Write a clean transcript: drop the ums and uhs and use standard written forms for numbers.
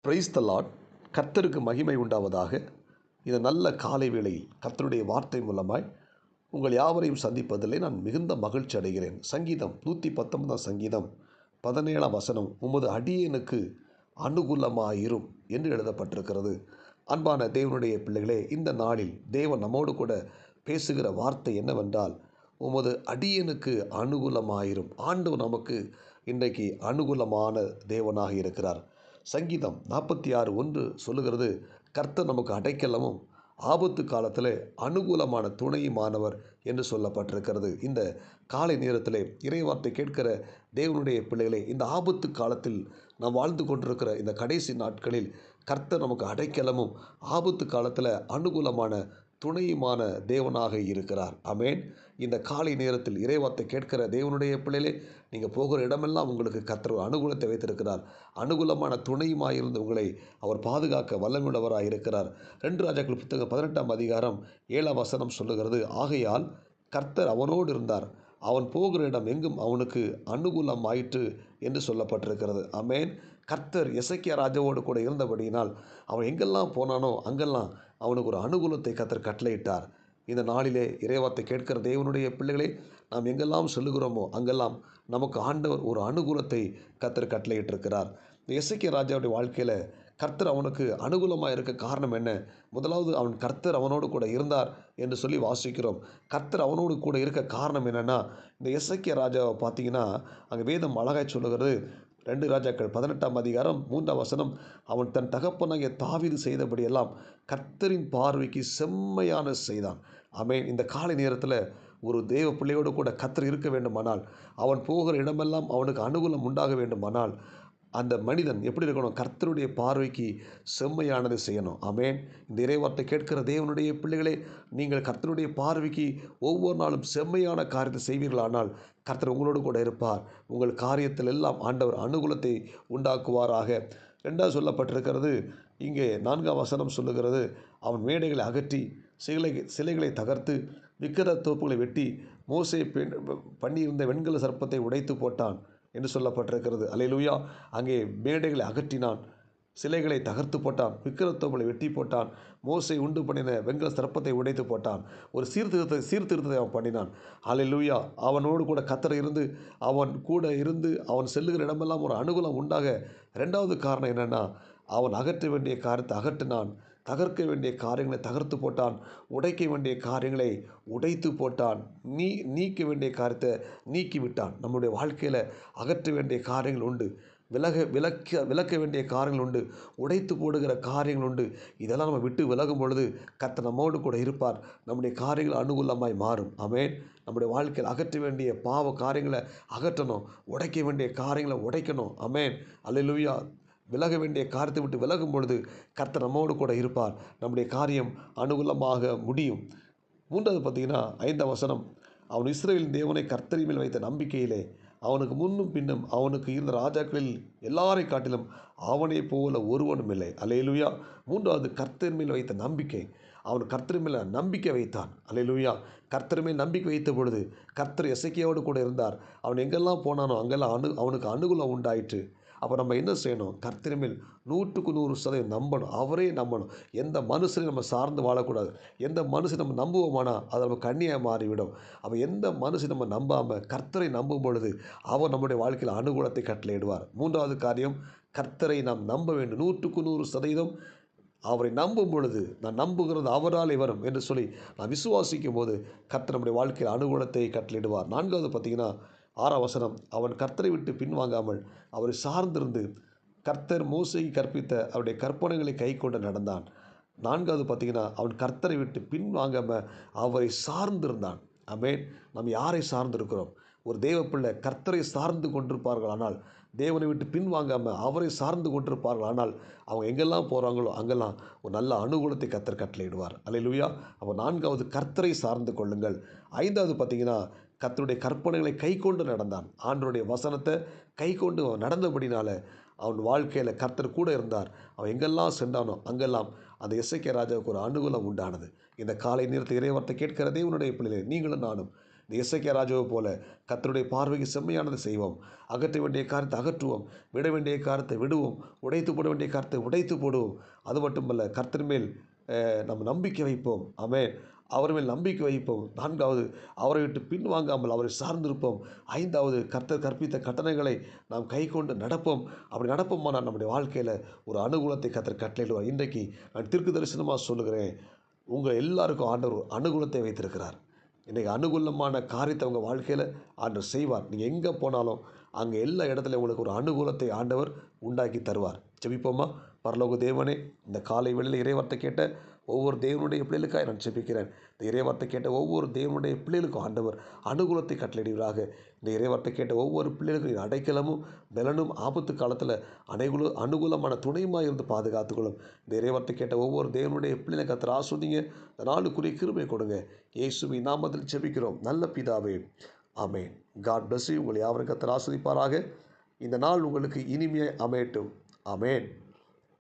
Praise the Lord. கர்த்தருக்கு மகிமை உண்டாவதாக. இந்த நல்ல காலை வேளையில் கர்த்தருடைய வார்த்தை மூலமாய் உங்கள் யாவரையும் சந்திப்பதிலே நான் மிகுந்த மகிழ்ச்சி அடைகிறேன். சங்கீதம் 119 சங்கீதம் 17 வசனம், உமது அடியேனுக்கு அனுகூலமாயிரும் என்று எழுதப்பட்டிருக்கிறது. அன்பான தேவனுடைய பிள்ளைகளே, இந்த நாளில் தேவன் நம்மோடு கூட பேசுகிற வார்த்தை என்னவென்றால், உமது அடியேனுக்கு அனுகூலமாயிரும். ஆண்டவர் நமக்கு இன்றைக்கு அனுகூலமான தேவனாக இருக்கிறார். சங்கீதம் 46:1 சொல்லுகிறது, கர்த்தர் நமக்கு அடைக்கலமும் ஆபத்து காலத்தில் அனுகூலமான துணையுமானவர் என்று சொல்லப்பட்டிருக்கிறது. இந்த காலை நேரத்தில் இறைவார்த்தை கேட்கிற தேவனுடைய பிள்ளைகளே, இந்த ஆபத்து காலத்தில் நாம் வாழ்ந்து கொண்டிருக்கிற இந்த கடைசி நாட்களில் கர்த்தர் நமக்கு அடைக்கலமும் ஆபத்து காலத்தில் அனுகூலமான துணையுமான தேவனாக இருக்கிறார். ஆமென். இந்த காலை நேரத்தில் இறைவார்த்தை கேட்கிற தேவனுடைய பிள்ளைகளே, நீங்கள் போகிற இடமெல்லாம் உங்களுக்கு கர்த்தர் ஒரு அனுகூலத்தை வைத்திருக்கிறார். அனுகூலமான துணையுமாயிருந்து உங்களை அவர் பாதுகாக்க வல்லமையுள்ளவராக இருக்கிறார். 2 ராஜாக்கள் புத்தகம் 18ஆம் அதிகாரம் 7ஆம் வசனம் சொல்லுகிறது, ஆகையால் கர்த்தர் அவனோடு இருந்தார், அவன் போகிற இடம் எங்கும் அவனுக்கு அனுகூலம் ஆயிற்று என்று சொல்லப்பட்டிருக்கிறது. ஆமென். கர்த்தர் எசேக்கியா ராஜாவோடு கூட இருந்தபடியினால் அவன் எங்கெல்லாம் போனானோ அங்கெல்லாம் அவனுக்கு ஒரு அனுகூலத்தை கர்த்தர் கட்டளையிட்டார். இந்த நாளிலே இறைவார்த்தை கேட்கிற தேவனுடைய பிள்ளைகளே, நாம் எங்கெல்லாம் சொல்லுகிறோமோ அங்கெல்லாம் நமக்கு ஆண்டவர் ஒரு அனுகூலத்தை கர்த்தர் கட்டளையிட்டிருக்கிறார். இந்த எசேக்கியா ராஜாவுடைய வாழ்க்கையில் கர்த்தர் அவனுக்கு அனுகூலமாக இருக்க காரணம் என்ன? முதலாவது, அவன் கர்த்தர் அவனோடு கூட இருந்தார் என்று சொல்லி வாசிக்கிறோம். கர்த்தர் அவனோடு கூட இருக்க காரணம் என்னென்னா, இந்த எசேக்கியா ராஜாவை பார்த்தீங்கன்னா அங்கே வேதம் அழகாய் சொல்லுகிறது. 2 ராஜாக்கள் 18ஆம் அதிகாரம் 3ஆம் வசனம், அவன் தன் தகப்பனாகிய தாவீது செய்தபடியெல்லாம் கர்த்தரின் பார்வைக்கு செம்மையான செய்தான். ஆமென். இந்த காலை நேரத்தில் ஒரு தேவ பிள்ளையோடு கூட கர்த்தர் இருக்க வேண்டுமானால், அவன் போகிற இடமெல்லாம் அவனுக்கு அனுகூலம் உண்டாக வேண்டுமானால், அந்த மனிதன் எப்படி இருக்கணும்? கர்த்தருடைய பார்வைக்கு செம்மையானதை செய்யணும். ஆமென். இந்த இறைவார்த்தை கேட்கிற தேவனுடைய பிள்ளைகளே, நீங்கள் கர்த்தருடைய பார்வைக்கு ஒவ்வொரு நாளும் செம்மையான காரியத்தை செய்வீர்களானால் கர்த்தர் உங்களோடு கூட இருப்பார். உங்கள் காரியத்தில் எல்லாம் ஆண்டவர் அனுகூலத்தை உண்டாக்குவாராக. 2வது சொல்லப்பட்டிருக்கிறது, இங்கே 4ஆம் வசனம் சொல்லுகிறது, அவன் மேடைகளை அகற்றி சிலைகளை தகர்த்து விக்கிர தோப்புகளை வெட்டி மோசே பண்ணியிருந்த வெண்கல சர்ப்பத்தை உடைத்து போட்டான் என்று சொல்லப்பட்டிருக்கிறது. அல்லேலூயா. அங்கே மேடைகளை அகற்றினான், சிலைகளை தகர்த்து போட்டான், விக்கிரத்தோப்புகளை வெட்டி போட்டான், மோசே உண்டு பண்ணின வெண்கல சர்ப்பத்தை உடைத்து போட்டான். ஒரு சீர்திருத்தத்தை அவன் பண்ணினான். அல்லேலூயா. அவனோடு கூட கர்த்தர் இருந்து அவன் செல்லுகிற இடமெல்லாம் ஒரு அனுகூலம் உண்டாக. 2வது காரணம் என்னென்னா, அவன் அகற்ற வேண்டிய காரியத்தை அகற்றினான், தகர்க்க வேண்டிய காரியங்களை தகர்த்து போட்டான், உடைக்க வேண்டிய காரியங்களை உடைத்து போட்டான், நீக்க வேண்டிய காரியத்தை நீக்கிவிட்டான். நம்முடைய வாழ்க்கையில் அகற்ற வேண்டிய காரியங்கள் உண்டு, விலக்க வேண்டிய காரியங்கள் உண்டு, உடைத்து போடுகிற காரியங்கள் உண்டு. இதெல்லாம் நம்ம விட்டு விலகும் பொழுது கர்த்தர் நம்மோடு கூட இருப்பார். நம்முடைய காரியங்கள் அனுகூலமாய் மாறும். ஆமென். நம்முடைய வாழ்க்கையில் அகற்ற வேண்டிய பாவ காரியங்களை அகற்றணும், உடைக்க வேண்டிய காரியங்களை உடைக்கணும். ஆமென். அல்லேலூயா. விலக வேண்டிய காரியத்தை விட்டு விலகும் பொழுது கர்த்தர் நம்மோடு கூட இருப்பார். நம்முடைய காரியம் அனுகூலமாக முடியும். 3வது பார்த்தீங்கன்னா 5ஆம் வசனம், அவன் இஸ்ரவேலின் தேவனை கர்த்தரின் மேல் வைத்த நம்பிக்கையிலே அவனுக்கு முன்னும் பின்னும் அவனுக்கு இருந்த ராஜாக்களில் எல்லாரை காட்டிலும் அவனை போல ஒருவனும் இல்லை. அல்லேலூயா. 3வது, கர்த்தர் மேல் வைத்த நம்பிக்கை. அவன் கர்த்தர் மேல் நம்பிக்கை வைத்தான். அல்லேலூயா. கர்த்தர் மேல் நம்பிக்கை வைத்த பொழுது கர்த்தர் எசேக்கியாவோடு கூட இருந்தார். அவன் எங்கெல்லாம் போனானோ அங்கெல்லாம் அவனுக்கு அனுகூலம் உண்டாயிற்று. அப்போ நம்ம என்ன செய்யணும்? கர்த்தர் மேல் 100க்கு 100% நம்பணும். அவரே நம்பணும். எந்த மனுஷனையும் நம்ம சார்ந்து வாழக்கூடாது. எந்த மனுஷன் நம்ம நம்புவோமானா அது நமக்கு கண்ணியாக மாறிவிடும். அப்போ எந்த மனுஷன் நம்ம நம்பாமல் கர்த்தரை நம்பும் பொழுது அவர் நம்முடைய வாழ்க்கையில் அனுகூலத்தை கட்டளையிடுவார். 3வது காரியம், கர்த்தரை நாம் நம்ப வேண்டும். 100க்கு 100% அவரை நம்பும் பொழுது, நான் நம்புகிறது அவராலே வரும் என்று சொல்லி நான் விசுவாசிக்கும் போது கர்த்தர் நம்முடைய வாழ்க்கையில் அனுகூலத்தை கட்டளையிடுவார். 4வது பார்த்தீங்கன்னா 6ஆம் வசனம், அவன் கர்த்தரை விட்டு பின்வாங்காமல் அவரை சார்ந்திருந்து கர்த்தர் மோசேக்கு கற்பித்த அவருடைய கற்பனைகளை கை கொண்டு நடந்தான். 4வது பார்த்தீங்கன்னா, அவன் கர்த்தரை விட்டு பின்வாங்காமல் அவரை சார்ந்திருந்தான். ஆமென். நாம் யாரை சார்ந்திருக்கிறோம்? ஒரு தேவ பிள்ளை கர்த்தரை சார்ந்து கொண்டிருப்பார்களானால், தேவனை விட்டு பின்வாங்காமல் அவரை சார்ந்து கொண்டிருப்பார்களானால், அவங்க எங்கெல்லாம் போகிறாங்களோ அங்கெல்லாம் ஒரு நல்ல அனுகூலத்தை கர்த்தர் கட்டளையிடுவார். அல்லேலூயா. அப்போ 4வது, கர்த்தரை சார்ந்து கொள்ளுங்கள். 5வது பார்த்தீங்கன்னா, கர்த்தருடைய கற்பனைகளை கை கொண்டு நடந்தான். ஆண்டவருடைய வசனத்தை கை கொண்டு நடந்தபடினால அவன் வாழ்க்கையில் கர்த்தர் கூட இருந்தார். அவன் எங்கெல்லாம் சென்றானோ அங்கெல்லாம் அந்த எசேக்கியா ராஜாவுக்கு ஒரு அனுகூலம் உண்டானது. இந்த காலை நேரத்தில் இறைவார்த்தை கேட்கிற தேவனுடைய பிள்ளைகளே, நீங்களும் நானும் இந்த எசேக்கியா ராஜாவை போல கர்த்தருடைய பார்வைக்கு செம்மையானதை செய்வோம். அகற்ற வேண்டிய காரியத்தை அகற்றுவோம். விட வேண்டிய காரியத்தை விடுவோம். உடைத்து போட வேண்டிய காரியத்தை உடைத்து போடுவோம். அது மட்டுமல்ல, கர்த்தர் மேல் நம்ம நம்பிக்கை வைப்போம். ஆமென். அவர் மேல் நம்பிக்கை வைப்போம். 4வது, அவரை விட்டு பின்வாங்காமல் அவரை சார்ந்திருப்போம். 5வது, கர்த்தர் கற்பித்த கட்டளைகளை நாம் கைக்கொண்டு நடப்போம். அப்படி நடப்போமானால் நம்முடைய வாழ்க்கையில் ஒரு அனுகூலத்தை கர்த்தர் கட்டளையிடுவார். இன்றைக்கு நான் தீர்க்க தரிசனமாக சொல்லுகிறேன், உங்கள் எல்லாருக்கும் ஆண்டவர் அனுகூலத்தை வைத்திருக்கிறார். இன்றைக்கி அனுகூலமான காரியத்தை உங்கள் வாழ்க்கையில் ஆண்டவர் செய்வார். நீங்கள் எங்கே போனாலும் அங்கே எல்லா இடத்துலையும் உங்களுக்கு ஒரு அனுகூலத்தை ஆண்டவர் உண்டாக்கி தருவார். ஜெபிப்போமா? பரலோக தேவனே, இந்த காலை வேளையில் இறைவார்த்தை கேட்ட ஒவ்வொரு தேவனுடைய பிள்ளைகளுக்காக நான் ஜெபிக்கிறேன். இந்த இறைவார்த்தை கேட்ட ஒவ்வொரு தேவனுடைய பிள்ளைகளுக்கும் ஆண்டவர் அனுகூலத்தை கட்டளையிடுவீராக. இந்த இறைவார்த்தை கேட்ட ஒவ்வொரு பிள்ளைகளுக்கும் அடைக்கலமும் பலனும் ஆபத்து காலத்தில் அனுகூலமான துணையுமாக இருந்து பாதுகாத்துக்கொள்ளும். இந்த இறைவார்த்தை கேட்ட ஒவ்வொரு தேவனுடைய பிள்ளைகளை கர்த்தர் ஆசீர்வதிங்க. இந்த நாளுக்குரிய கிருபை கொடுங்க. இயேசுவின் நாமத்தில் ஜெபிக்கிறோம் நல்ல பிதாவே, ஆமென். God bless you. உங்களை யாவரும் கர்த்தர் ஆசீர்வதிப்பாராக. இந்த நாள் உங்களுக்கு இனிமையாய் அமையட்டும். ஆமென்.